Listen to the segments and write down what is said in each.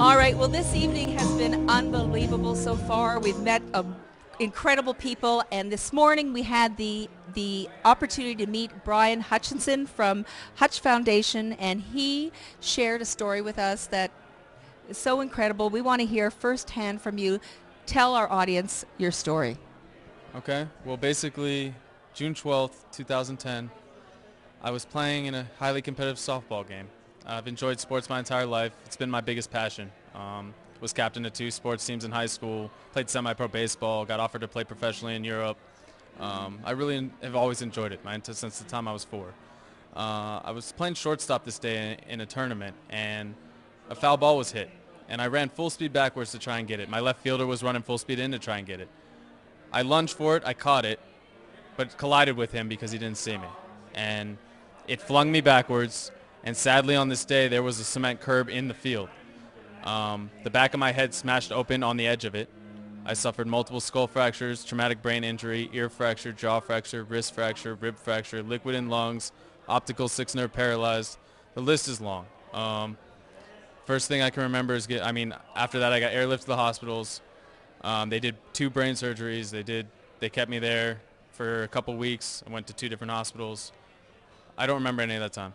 All right, well, this evening has been unbelievable so far. We've met incredible people, and this morning we had the opportunity to meet Brian Hutchinson from Hutch Foundation, and he shared a story with us that is so incredible. We want to hear firsthand from you. Tell our audience your story. Okay, well, basically, June 12th, 2010, I was playing in a highly competitive softball game. I've enjoyed sports my entire life. It's been my biggest passion. Was captain of 2 sports teams in high school, played semi-pro baseball, got offered to play professionally in Europe. I really have always enjoyed it since the time I was 4. I was playing shortstop this day in a tournament, and a foul ball was hit, and I ran full speed backwards to try and get it. My left fielder was running full speed in to try and get it. I lunged for it, I caught it, but collided with him because he didn't see me. And it flung me backwards, and sadly on this day there was a cement curb in the field. The back of my head smashed open on the edge of it. I suffered multiple skull fractures, traumatic brain injury, ear fracture, jaw fracture, wrist fracture, rib fracture, liquid in lungs, optical 6 nerve paralyzed. The list is long. First thing I can remember is after that I got airlifted to the hospitals. They did 2 brain surgeries. They kept me there for a couple weeks. I went to 2 different hospitals. I don't remember any of that time.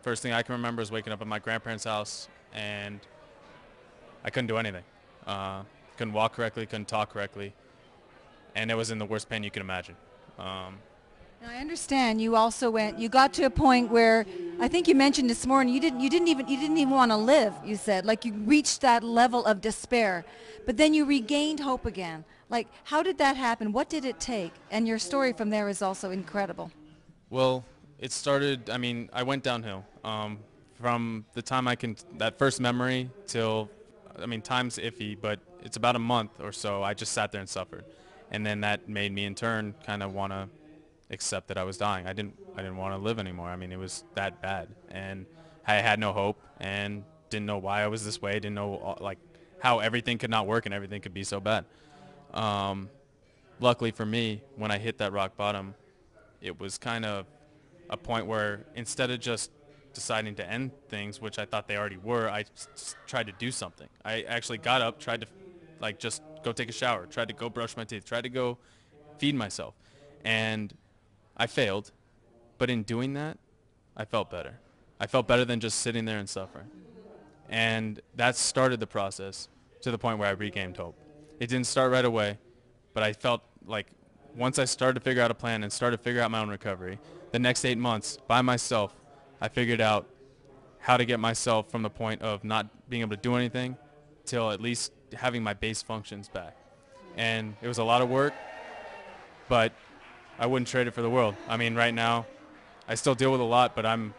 First thing I can remember is waking up at my grandparents' house, and I couldn't do anything. Couldn't walk correctly, couldn't talk correctly, and it was in the worst pain you can imagine. Now, I understand you also you got to a point where I think you mentioned this morning you didn't even want to live. You said like you reached that level of despair, but then you regained hope again. Like, how did that happen? What did it take? And your story from there is also incredible. Well, it started, I went downhill. From the time that first memory till, time's iffy, but it's about a month or so, I just sat there and suffered. And then that made me in turn kind of want to accept that I was dying. I didn't want to live anymore. It was that bad. And I had no hope and didn't know why I was this way, didn't know how everything could not work and everything could be so bad. Luckily for me, when I hit that rock bottom, it was kind of a point where instead of just deciding to end things, which I thought they already were, I tried to do something. I actually got up, tried to just go take a shower, tried to go brush my teeth, tried to go feed myself. And I failed, but in doing that, I felt better. I felt better than just sitting there and suffering. And that started the process to the point where I regained hope. It didn't start right away, but I felt like once I started to figure out a plan and started to figure out my own recovery, the next 8 months by myself, I figured out how to get myself from the point of not being able to do anything till at least having my base functions back. And it was a lot of work, but I wouldn't trade it for the world. Right now, I still deal with a lot, but I'm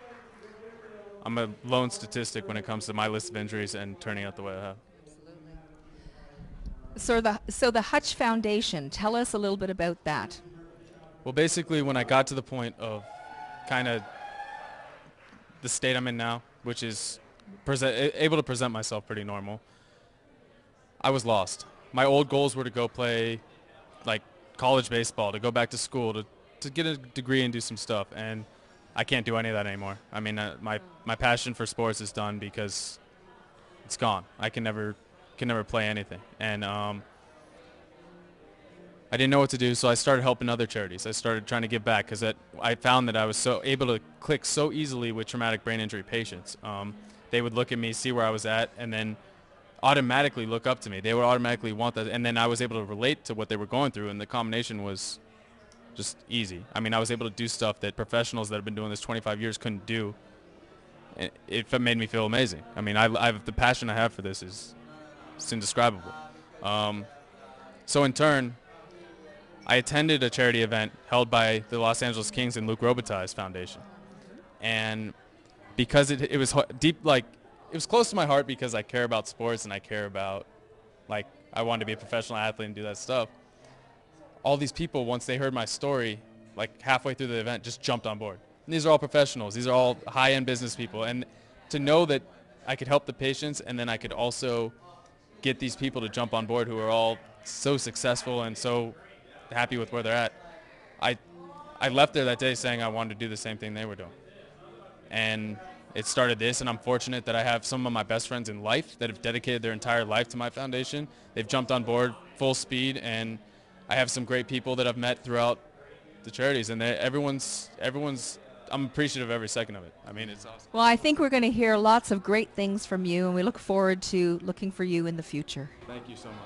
a lone statistic when it comes to my list of injuries and turning out the way I have. So the Hutch Foundation, tell us a little bit about that. Well, basically, when I got to the point of kind of the state I'm in now, which is able to present myself pretty normal, I was lost. My old goals were to go play college baseball, to go back to school, to get a degree and do some stuff, and I can't do any of that anymore. My passion for sports is done because it's gone. I can never play anything, and I didn't know what to do, so I started helping other charities. I started trying to give back because I found that I was so able to click so easily with traumatic brain injury patients. They would look at me, see where I was at, and then automatically look up to me. They would automatically want that, and then I was able to relate to what they were going through, and the combination was just easy. I was able to do stuff that professionals that have been doing this 25 years couldn't do. It made me feel amazing. The passion I have for this is it's indescribable. So in turn, I attended a charity event held by the Los Angeles Kings and Luc Robitaille's foundation. And because it was deep, it was close to my heart because I care about sports and I care about, I wanted to be a professional athlete and do that stuff. All these people, once they heard my story, halfway through the event, just jumped on board. And these are all professionals. These are all high-end business people. And to know that I could help the patients and then I could also get these people to jump on board who are all so successful and so happy with where they're at, I left there that day saying I wanted to do the same thing they were doing. and it started this, and I'm fortunate that I have some of my best friends in life that have dedicated their entire life to my foundation. They've jumped on board full speed, and I have some great people that I've met throughout the charities, and everyone's I'm appreciative of every second of it. I mean, it's awesome. Well, I think we're going to hear lots of great things from you, and we look forward to looking for you in the future. Thank you so much.